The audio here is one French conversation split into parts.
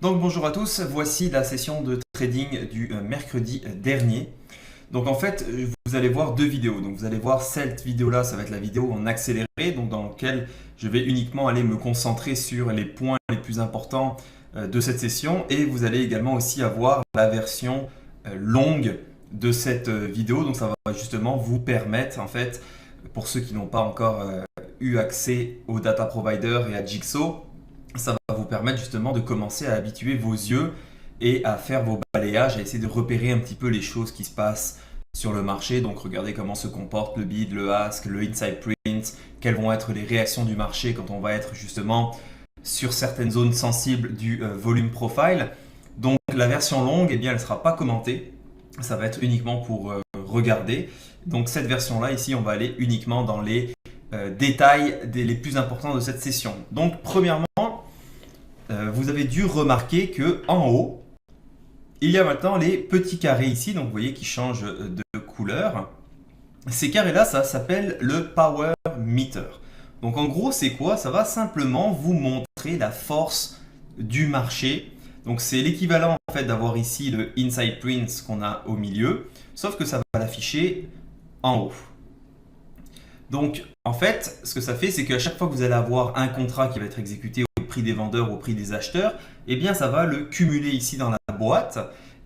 Donc bonjour à tous, voici la session de trading du mercredi dernier. Donc en fait, vous allez voir deux vidéos. Donc vous allez voir cette vidéo-là, ça va être la vidéo en accéléré, donc dans laquelle je vais uniquement aller me concentrer sur les points les plus importants de cette session. Et vous allez également aussi avoir la version longue de cette vidéo. Donc ça va justement vous permettre, en fait, pour ceux qui n'ont pas encore eu accès au data provider et à Jigsaw, ça va vous permettre justement de commencer à habituer vos yeux et à faire vos balayages, à essayer de repérer un petit peu les choses qui se passent sur le marché. Donc regardez comment se comporte le bid, le ask, le inside print, quelles vont être les réactions du marché quand on va être justement sur certaines zones sensibles du volume profile. Donc la version longue, eh bien, elle ne sera pas commentée, ça va être uniquement pour regarder. Donc cette version-là, ici, on va aller uniquement dans les détails les plus importants de cette session. Donc premièrement, vous avez dû remarquer que en haut, il y a maintenant les petits carrés ici, donc vous voyez qui changent de couleur. Ces carrés-là, ça s'appelle le Power Meter. Donc en gros, c'est quoi? Ça va simplement vous montrer la force du marché. Donc c'est l'équivalent en fait d'avoir ici le Inside Print qu'on a au milieu, sauf que ça va l'afficher en haut. Donc en fait, ce que ça fait, c'est qu'à chaque fois que vous allez avoir un contrat qui va être exécuté au prix des vendeurs, au prix des acheteurs, eh bien ça va le cumuler ici dans la boîte.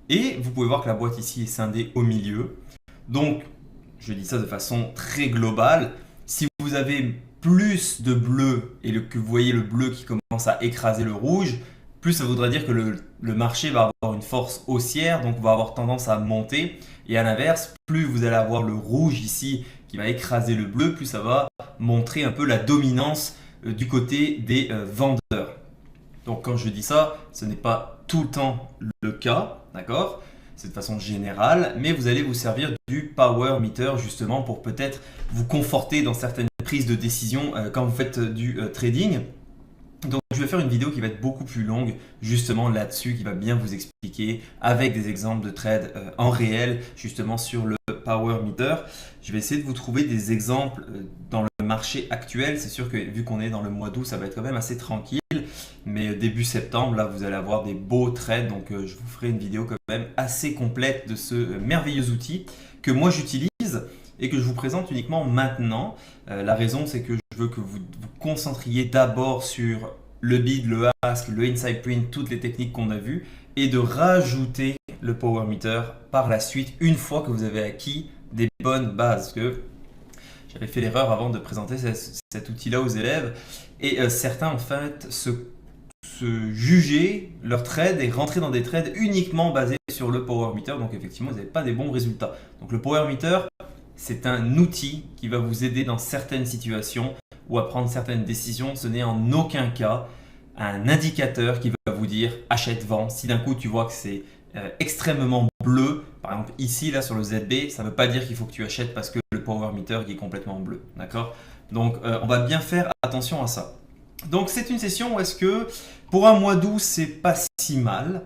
Et vous pouvez voir que la boîte ici est scindée au milieu. Donc, je dis ça de façon très globale, si vous avez plus de bleu et que vous voyez le bleu qui commence à écraser le rouge, plus ça voudrait dire que le marché va avoir une force haussière, donc va avoir tendance à monter. Et à l'inverse, plus vous allez avoir le rouge ici qui va écraser le bleu, plus ça va montrer un peu la dominance du côté des vendeurs. Donc quand je dis ça, ce n'est pas tout le temps le cas, d'accord? C'est de façon générale, mais vous allez vous servir du Power Meter justement pour peut-être vous conforter dans certaines prises de décision quand vous faites du trading. Donc je vais faire une vidéo qui va être beaucoup plus longue justement là-dessus, qui va bien vous expliquer avec des exemples de trades en réel justement sur le Power Meter. Je vais essayer de vous trouver des exemples dans le marché actuel. C'est sûr que vu qu'on est dans le mois d'août, ça va être quand même assez tranquille. Mais début septembre, là, vous allez avoir des beaux trades. Donc je vous ferai une vidéo quand même assez complète de ce merveilleux outil que moi j'utilise et que je vous présente uniquement maintenant. La raison, c'est que je veux que vous vous concentriez d'abord sur le bid, le ask, le inside print, toutes les techniques qu'on a vues, et de rajouter le power meter par la suite, une fois que vous avez acquis des bonnes bases. Parce que j'avais fait l'erreur avant de présenter cet outil-là aux élèves, et certains en fait se juger leur trade et rentrer dans des trades uniquement basés sur le power meter. Donc effectivement, vous n'avez pas des bons résultats. Donc le power meter, c'est un outil qui va vous aider dans certaines situations ou à prendre certaines décisions. Ce n'est en aucun cas un indicateur qui va vous dire achète-vend. Si d'un coup tu vois que c'est extrêmement bleu, par exemple ici là sur le ZB, ça ne veut pas dire qu'il faut que tu achètes parce que le power meter qui est complètement bleu. D'accord? Donc on va bien faire attention à ça. Donc c'est une session où est-ce que pour un mois d'août c'est pas si mal.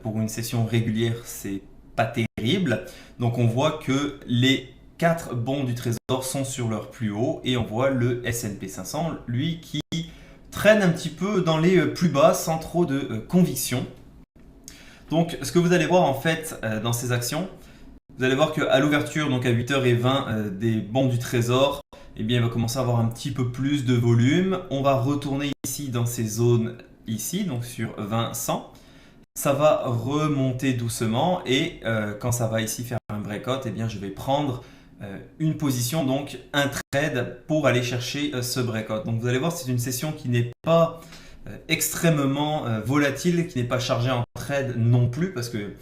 Pour une session régulière c'est pas terrible. Donc on voit que les 4 bons du trésor sont sur leur plus haut et on voit le S&P 500, lui qui traîne un petit peu dans les plus bas sans trop de conviction. Donc ce que vous allez voir en fait dans ces actions, vous allez voir qu'à l'ouverture, donc à 8h20 des bons du trésor, eh bien, il va commencer à avoir un petit peu plus de volume. On va retourner ici dans ces zones ici, donc sur 20-100. Ça va remonter doucement et quand ça va ici faire un breakout, eh bien, je vais prendre une position, donc un trade pour aller chercher ce breakout. Donc vous allez voir, c'est une session qui n'est pas extrêmement volatile, qui n'est pas chargée en trade non plus, parce que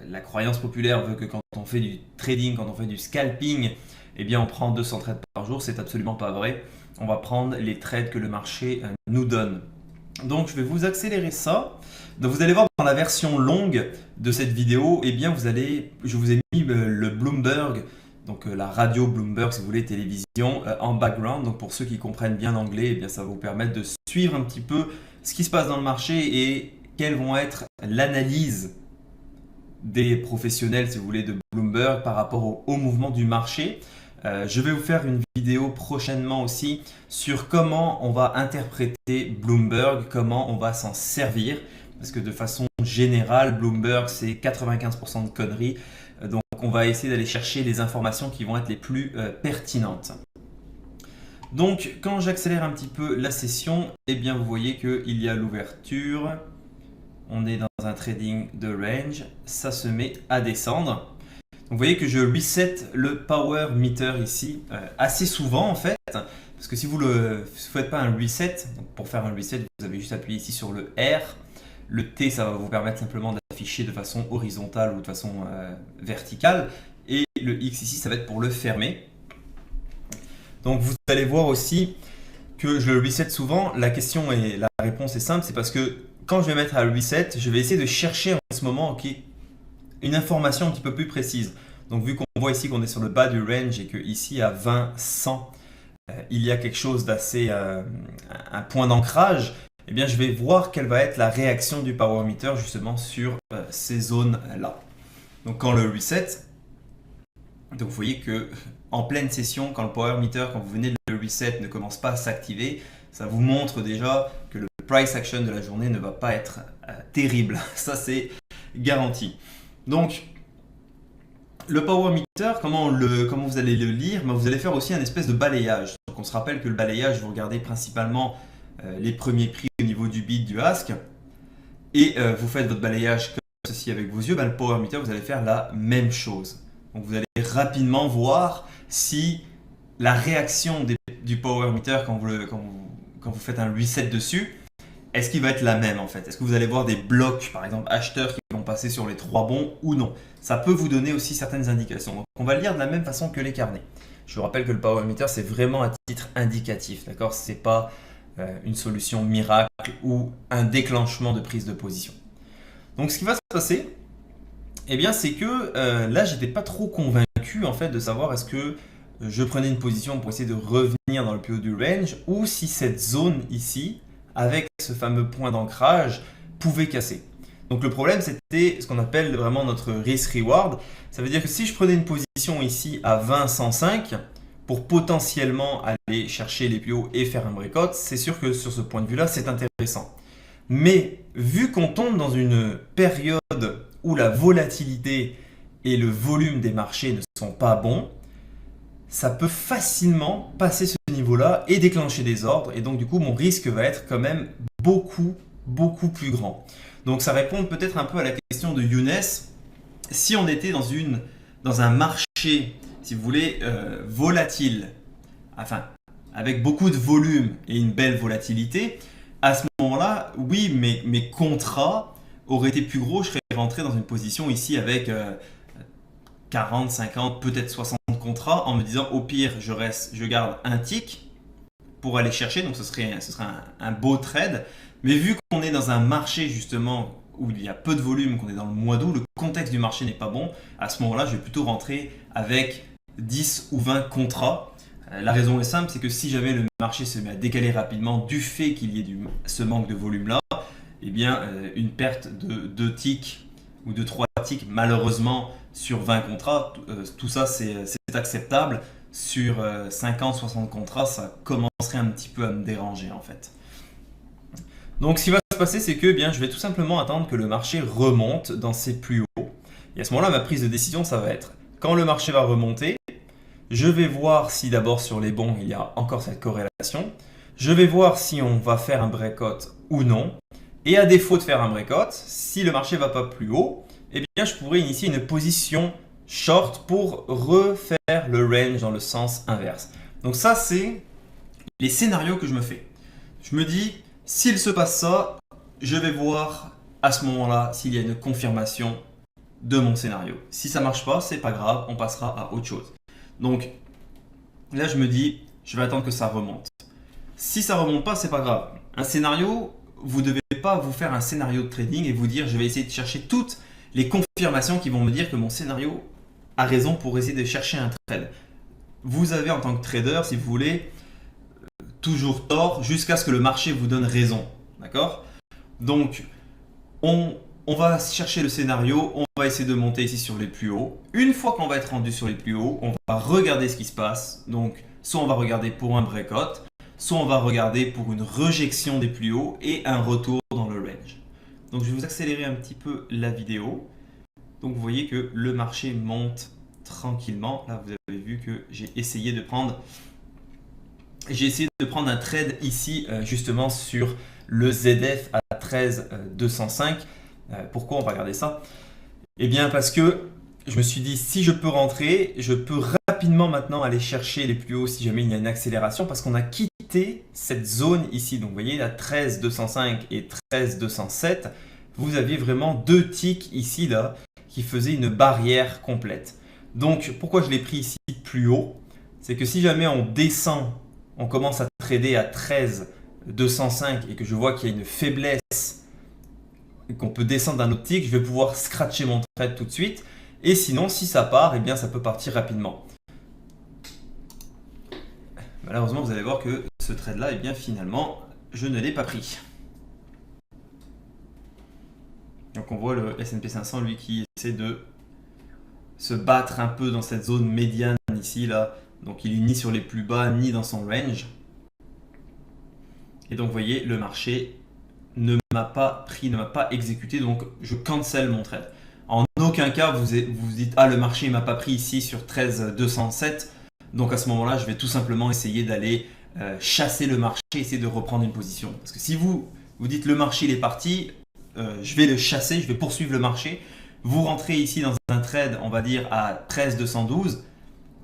la croyance populaire veut que quand on fait du trading, quand on fait du scalping, eh bien on prend 200 trades par jour. C'est absolument pas vrai. On va prendre les trades que le marché nous donne. Donc je vais vous accélérer ça. Donc vous allez voir dans la version longue de cette vidéo, eh bien je vous ai mis le Bloomberg, donc la radio Bloomberg si vous voulez, télévision en background. Donc pour ceux qui comprennent bien l'anglais, eh bien ça va vous permettre de suivre un petit peu ce qui se passe dans le marché et quelles vont être l'analyse des professionnels si vous voulez de Bloomberg par rapport au mouvement du marché. Je vais vous faire une vidéo prochainement aussi sur comment on va interpréter Bloomberg, comment on va s'en servir parce que de façon générale, Bloomberg, c'est 95% de conneries. Donc, on va essayer d'aller chercher les informations qui vont être les plus pertinentes. Donc, quand j'accélère un petit peu la session, eh bien, vous voyez qu'il y a l'ouverture. On est dans un trading de range. Ça se met à descendre. Donc, vous voyez que je reset le power meter ici assez souvent en fait. Parce que si vous ne faites pas un reset, donc pour faire un reset, vous avez juste appuyé ici sur le R. Le T, ça va vous permettre simplement d'afficher de façon horizontale ou de façon verticale. Et le X ici, ça va être pour le fermer. Donc vous allez voir aussi que je le reset souvent. La question et la réponse est simple, c'est parce que quand je vais mettre à reset, je vais essayer de chercher en ce moment une information un petit peu plus précise. Donc vu qu'on voit ici qu'on est sur le bas du range et que ici à 20-100, il y a quelque chose d'assez, un point d'ancrage, eh bien je vais voir quelle va être la réaction du power meter justement sur ces zones-là. Donc quand le reset, donc vous voyez que en pleine session, quand le power meter, quand vous venez de le reset, ne commence pas à s'activer, ça vous montre déjà que le price action de la journée ne va pas être terrible. Ça c'est garanti. Donc le power meter, comment vous allez le lire? Vous allez faire aussi un espèce de balayage. Donc on se rappelle que le balayage, vous regardez principalement les premiers prix au niveau du bid, du ask, et vous faites votre balayage comme ceci avec vos yeux. Le power meter, vous allez faire la même chose. Donc vous allez rapidement voir si la réaction du power meter quand vous faites un reset dessus, est-ce qu'il va être la même en fait? Est-ce que vous allez voir des blocs, par exemple acheteurs, qui vont passer sur les 3 bons ou non? Ça peut vous donner aussi certaines indications. Donc on va le lire de la même façon que les carnets. Je vous rappelle que le power meter, c'est vraiment à titre indicatif, d'accord? Ce n'est pas une solution miracle ou un déclenchement de prise de position. Donc ce qui va se passer, eh bien, c'est que là, j'étais pas trop convaincu en fait de savoir est-ce que je prenais une position pour essayer de revenir dans le plus haut du range ou si cette zone ici, avec ce fameux point d'ancrage, pouvait casser. Donc le problème, c'était ce qu'on appelle vraiment notre risk-reward. Ça veut dire que si je prenais une position ici à 20-105 pour potentiellement aller chercher les plus hauts et faire un breakout, c'est sûr que sur ce point de vue-là, c'est intéressant. Mais vu qu'on tombe dans une période où la volatilité et le volume des marchés ne sont pas bons, ça peut facilement passer ce niveau-là et déclencher des ordres. Et donc du coup, mon risque va être quand même beaucoup plus grand. Donc ça répond peut-être un peu à la question de Younes. Si on était dans un marché, si vous voulez, volatile, enfin avec beaucoup de volume et une belle volatilité, à ce moment-là, oui, mes contrats auraient été plus gros. Je serais rentré dans une position ici avec 40, 50, peut-être 60 contrats en me disant au pire, je garde un tick pour aller chercher. Donc ce serait un beau trade. Mais vu qu'on est dans un marché justement où il y a peu de volume, qu'on est dans le mois d'août, le contexte du marché n'est pas bon, à ce moment-là, je vais plutôt rentrer avec 10 ou 20 contrats. La raison est simple, c'est que si jamais le marché se met à décaler rapidement du fait qu'il y ait ce manque de volume-là, eh bien, une perte de 2 ticks ou de 3 ticks, malheureusement, sur 20 contrats, tout ça, c'est acceptable. Sur 50, 60 contrats, ça commencerait un petit peu à me déranger en fait. Donc, ce qui va se passer, c'est que eh bien, je vais tout simplement attendre que le marché remonte dans ses plus hauts. Et à ce moment-là, ma prise de décision, ça va être quand le marché va remonter, je vais voir si d'abord sur les bons, il y a encore cette corrélation. Je vais voir si on va faire un breakout ou non. Et à défaut de faire un breakout, si le marché ne va pas plus haut, eh bien, je pourrais initier une position short pour refaire le range dans le sens inverse. Donc ça, c'est les scénarios que je me fais. Je me dis, s'il se passe ça, je vais voir à ce moment-là s'il y a une confirmation de mon scénario. Si ça ne marche pas, c'est pas grave, on passera à autre chose. Donc là, je me dis, je vais attendre que ça remonte. Si ça ne remonte pas, c'est pas grave. Un scénario, vous ne devez pas vous faire un scénario de trading et vous dire, je vais essayer de chercher toutes les confirmations qui vont me dire que mon scénario a raison pour essayer de chercher un trade. Vous avez en tant que trader, si vous voulez, toujours tort jusqu'à ce que le marché vous donne raison. D'accord? Donc, on va chercher le scénario, on va essayer de monter ici sur les plus hauts. Une fois qu'on va être rendu sur les plus hauts, on va regarder ce qui se passe. Donc, soit on va regarder pour un breakout, soit on va regarder pour une rejection des plus hauts et un retour dans le range. Donc je vais vous accélérer un petit peu la vidéo. Donc vous voyez que le marché monte tranquillement. Là vous avez vu que j'ai essayé de prendre un trade ici justement sur le ZF à 13,205. Pourquoi on va regarder ça? Eh bien parce que je me suis dit si je peux rentrer, je peux rapidement maintenant aller chercher les plus hauts si jamais il y a une accélération parce qu'on a quitté cette zone ici. Donc vous voyez à 13,205 et 13,207, vous aviez vraiment deux ticks ici là qui faisaient une barrière complète. Donc pourquoi je l'ai pris ici plus haut? C'est que si jamais on descend, on commence à trader à 13,205 et que je vois qu'il y a une faiblesse, qu'on peut descendre d'un autre tick, je vais pouvoir scratcher mon trade tout de suite. Et sinon, si ça part, eh bien, ça peut partir rapidement. Malheureusement, vous allez voir que ce trade-là, eh bien, finalement, je ne l'ai pas pris. Donc on voit le S&P 500, lui, qui essaie de se battre un peu dans cette zone médiane ici, là. Donc il est ni sur les plus bas, ni dans son range. Et donc vous voyez, le marché ne m'a pas pris, ne m'a pas exécuté, donc je cancel mon trade. En aucun cas, vous vous dites « Ah, le marché ne m'a pas pris ici sur 13,207 ». Donc à ce moment-là, je vais tout simplement essayer d'aller chasser le marché, essayer de reprendre une position. Parce que si vous dites « Le marché il est parti », je vais le chasser, je vais poursuivre le marché. Vous rentrez ici dans un trade, on va dire à 13,212,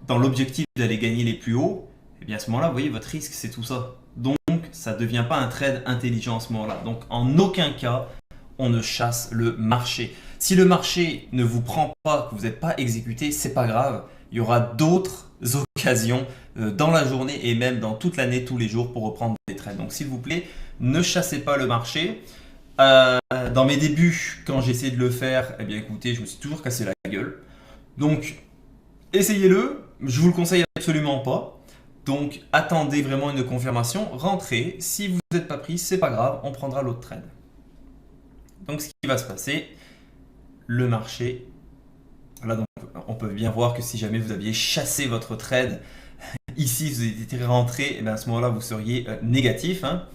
dans l'objectif d'aller gagner les plus hauts. Et bien à ce moment-là, vous voyez, votre risque, c'est tout ça. Donc, ça ne devient pas un trade intelligent à ce moment-là. Donc, en aucun cas, on ne chasse le marché. Si le marché ne vous prend pas, que vous n'êtes pas exécuté, c'est pas grave. Il y aura d'autres occasions dans la journée et même dans toute l'année, tous les jours pour reprendre des trades. Donc, s'il vous plaît, ne chassez pas le marché. Dans mes débuts, quand j'ai essayé de le faire, eh bien écoutez, je me suis toujours cassé la gueule. Donc, essayez-le. Je vous le conseille absolument pas. Donc, attendez vraiment une confirmation, rentrez. Si vous n'êtes pas pris, c'est pas grave, on prendra l'autre trade. Donc, ce qui va se passer, le marché, là, donc, on peut bien voir que si jamais vous aviez chassé votre trade, ici, vous étiez rentré, et bien à ce moment-là, vous seriez négatif. Hein.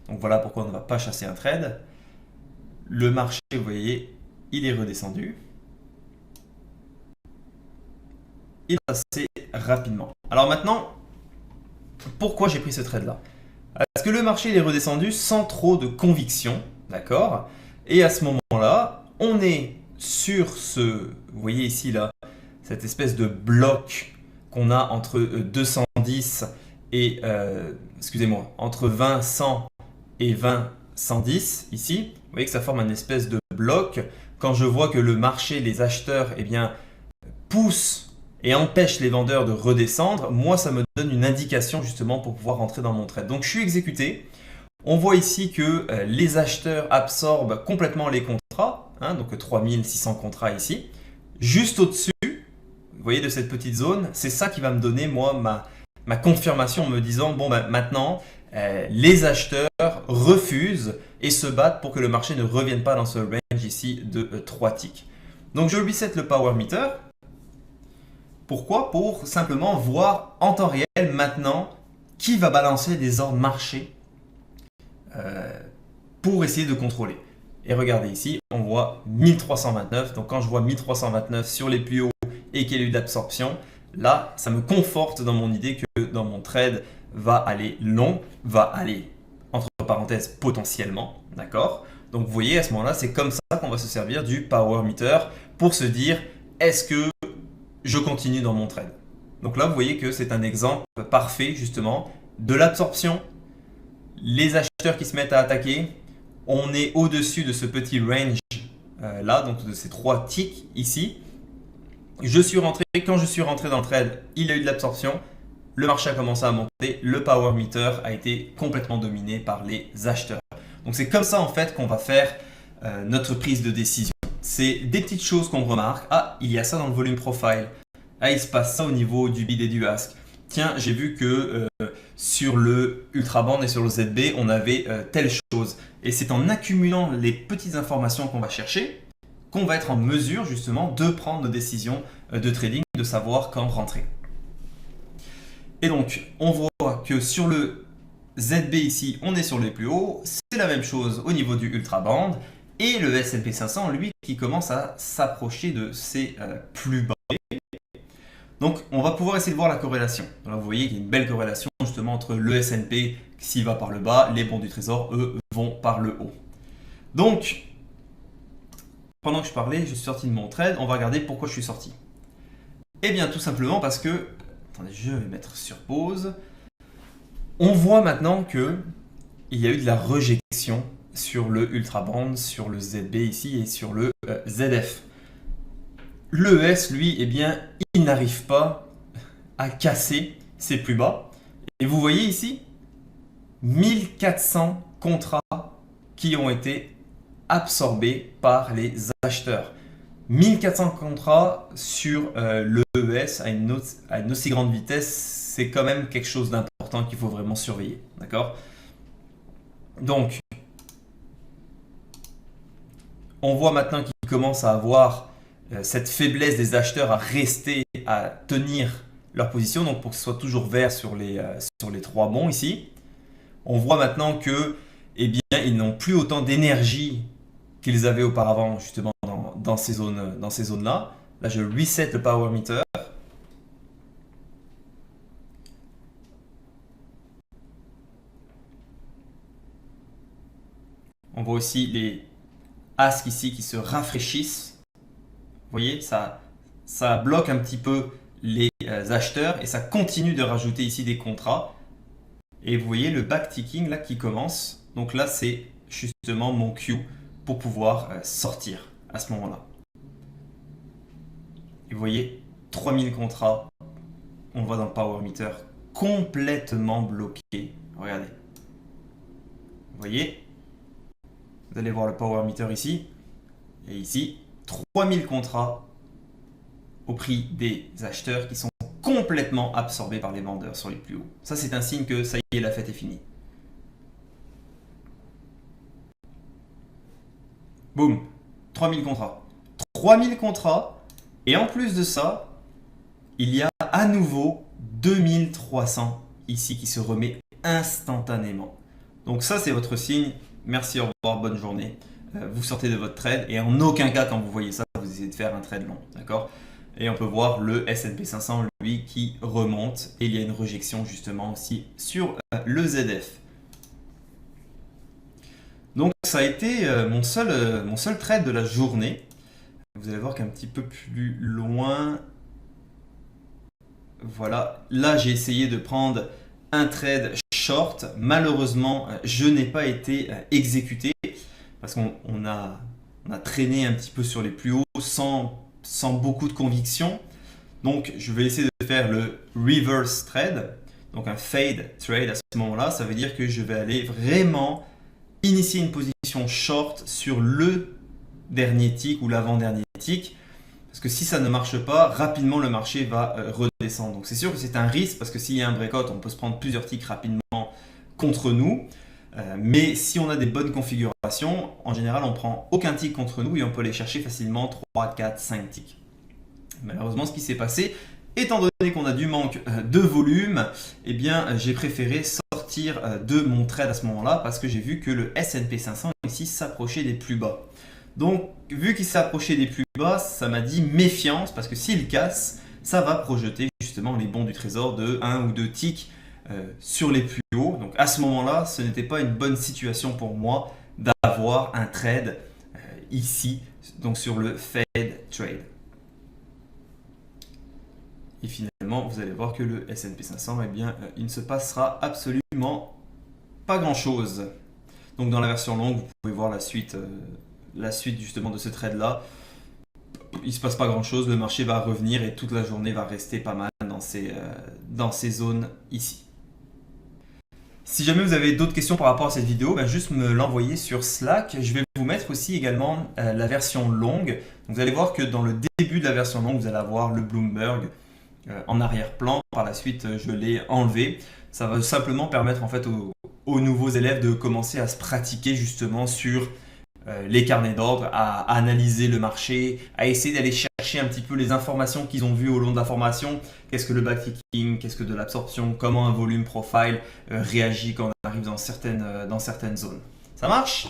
Donc, voilà pourquoi on ne va pas chasser un trade. Le marché, vous voyez, il est redescendu. Il va passer rapidement. Alors maintenant, pourquoi j'ai pris ce trade là? Parce que le marché il est redescendu sans trop de conviction, d'accord? Et à ce moment-là, on est sur ce, vous voyez ici là, cette espèce de bloc qu'on a entre 210 et, excusez-moi, entre 20 100 et 20 110 ici. Vous voyez que ça forme un espèce de bloc. Quand je vois que le marché, les acheteurs, eh bien, poussent et empêche les vendeurs de redescendre, moi ça me donne une indication justement pour pouvoir rentrer dans mon trade. Donc je suis exécuté. On voit ici que les acheteurs absorbent complètement les contrats, hein, donc 3600 contrats ici. Juste au-dessus, vous voyez de cette petite zone, c'est ça qui va me donner moi ma confirmation en me disant bon ben maintenant les acheteurs refusent et se battent pour que le marché ne revienne pas dans ce range ici de 3 ticks. Donc je reset le power meter. Pourquoi? Pour simplement voir en temps réel maintenant qui va balancer des ordres marché pour essayer de contrôler. Et regardez ici, on voit 1329. Donc quand je vois 1329 sur les plus hauts et qu'il y a eu d'absorption, là, ça me conforte dans mon idée que dans mon trade va aller long, va aller entre parenthèses potentiellement. D'accord? Donc vous voyez, à ce moment-là, c'est comme ça qu'on va se servir du power meter pour se dire est-ce que je continue dans mon trade. Donc là, vous voyez que c'est un exemple parfait justement de l'absorption. Les acheteurs qui se mettent à attaquer, on est au-dessus de ce petit range là, donc de ces 3 ticks ici. Je suis rentré, quand je suis rentré dans le trade, il y a eu de l'absorption. Le marché a commencé à monter, le power meter a été complètement dominé par les acheteurs. Donc c'est comme ça en fait qu'on va faire notre prise de décision. C'est des petites choses qu'on remarque. Ah, il y a ça dans le volume profile. Ah, il se passe ça au niveau du bid et du ask. Tiens, j'ai vu que sur le ultraband et sur le ZB, on avait telle chose. Et c'est en accumulant les petites informations qu'on va chercher qu'on va être en mesure justement de prendre nos décisions de trading, de savoir quand rentrer. Et donc, on voit que sur le ZB ici, on est sur les plus hauts. C'est la même chose au niveau du ultraband. et le S&P 500, lui, qui commence à s'approcher de ses plus bas. Donc, on va pouvoir essayer de voir la corrélation. Là, vous voyez qu'il y a une belle corrélation justement entre le S&P, s'il va par le bas, les bons du trésor, eux, vont par le haut. Donc, pendant que je parlais, je suis sorti de mon trade. On va regarder pourquoi je suis sorti. Eh bien, tout simplement parce que... Attendez, je vais mettre sur pause. On voit maintenant qu'il y a eu de la rejection sur le Ultra Band, sur le ZB ici et sur le ZF. Le ES, lui, eh bien, il n'arrive pas à casser ses plus bas. Et vous voyez ici, 1400 contrats qui ont été absorbés par les acheteurs. 1400 contrats sur le ES à une aussi grande vitesse, c'est quand même quelque chose d'important qu'il faut vraiment surveiller. D'accord? Donc, on voit maintenant qu'il commence à avoir cette faiblesse des acheteurs à rester, à tenir leur position, donc pour que ce soit toujours vert sur les 3 bons ici. On voit maintenant que, eh bien, ils n'ont plus autant d'énergie qu'ils avaient auparavant, justement, dans ces zones-là. Là, je reset le power meter. On voit aussi les asks ici qui se rafraîchissent. Vous voyez, ça bloque un petit peu les acheteurs et ça continue de rajouter ici des contrats. Et vous voyez le backticking là qui commence. Donc là, c'est justement mon cue pour pouvoir sortir à ce moment-là. Et vous voyez, 3000 contrats, on le voit dans le power meter, complètement bloqué. Regardez. Vous voyez, vous allez voir le power meter ici. Et ici, 3000 contrats au prix des acheteurs qui sont complètement absorbés par les vendeurs sur les plus hauts. Ça, c'est un signe que ça y est, la fête est finie. Boum, 3000 contrats. 3000 contrats. Et en plus de ça, il y a à nouveau 2300 ici qui se remet instantanément. Donc ça, c'est votre signe. Merci, au revoir, bonne journée. Vous sortez de votre trade et en aucun cas, quand vous voyez ça, vous essayez de faire un trade long. D'accord? Et on peut voir le S&P 500, lui, qui remonte. Et il y a une rejection justement aussi sur le ZF. Donc ça a été mon seul trade de la journée. Vous allez voir qu'un petit peu plus loin, voilà, là j'ai essayé de prendre un trade short. Malheureusement, je n'ai pas été exécuté parce qu'on a traîné un petit peu sur les plus hauts sans beaucoup de conviction. Donc je vais essayer de faire le reverse trade, donc un fade trade à ce moment-là. Ça veut dire que je vais aller vraiment initier une position short sur le dernier tick ou l'avant-dernier tick. Parce que si ça ne marche pas, rapidement le marché va redescendre. Donc c'est sûr que c'est un risque parce que s'il y a un breakout, on peut se prendre plusieurs ticks rapidement contre nous. Mais si on a des bonnes configurations, en général on prend aucun tick contre nous et on peut aller chercher facilement 3, 4, 5 ticks. Malheureusement, ce qui s'est passé, étant donné qu'on a du manque de volume, eh bien j'ai préféré sortir de mon trade à ce moment-là parce que j'ai vu que le S&P 500 ici s'approchait des plus bas. Donc, vu qu'il s'est approché des plus bas, ça m'a dit méfiance parce que s'il casse, ça va projeter justement les bons du trésor de 1 ou 2 ticks sur les plus hauts. Donc, à ce moment-là, ce n'était pas une bonne situation pour moi d'avoir un trade ici, donc sur le Fed Trade. Et finalement, vous allez voir que le S&P 500, eh bien, il ne se passera absolument pas grand-chose. Donc, dans la version longue, vous pouvez voir la suite justement de ce trade là. Il ne se passe pas grand chose, le marché va revenir et toute la journée va rester pas mal dans ces zones ici. Si jamais vous avez d'autres questions par rapport à cette vidéo, juste me l'envoyer sur Slack. Je vais vous mettre aussi également la version longue. Donc, vous allez voir que dans le début de la version longue, vous allez avoir le Bloomberg en arrière-plan. Par la suite, je l'ai enlevé. Ça va simplement permettre en fait aux nouveaux élèves de commencer à se pratiquer justement sur les carnets d'ordre, à analyser le marché, à essayer d'aller chercher un petit peu les informations qu'ils ont vues au long de la formation. Qu'est-ce que le backticking, qu'est-ce que de l'absorption, comment un volume profile réagit quand on arrive dans certaines zones. Ça marche ?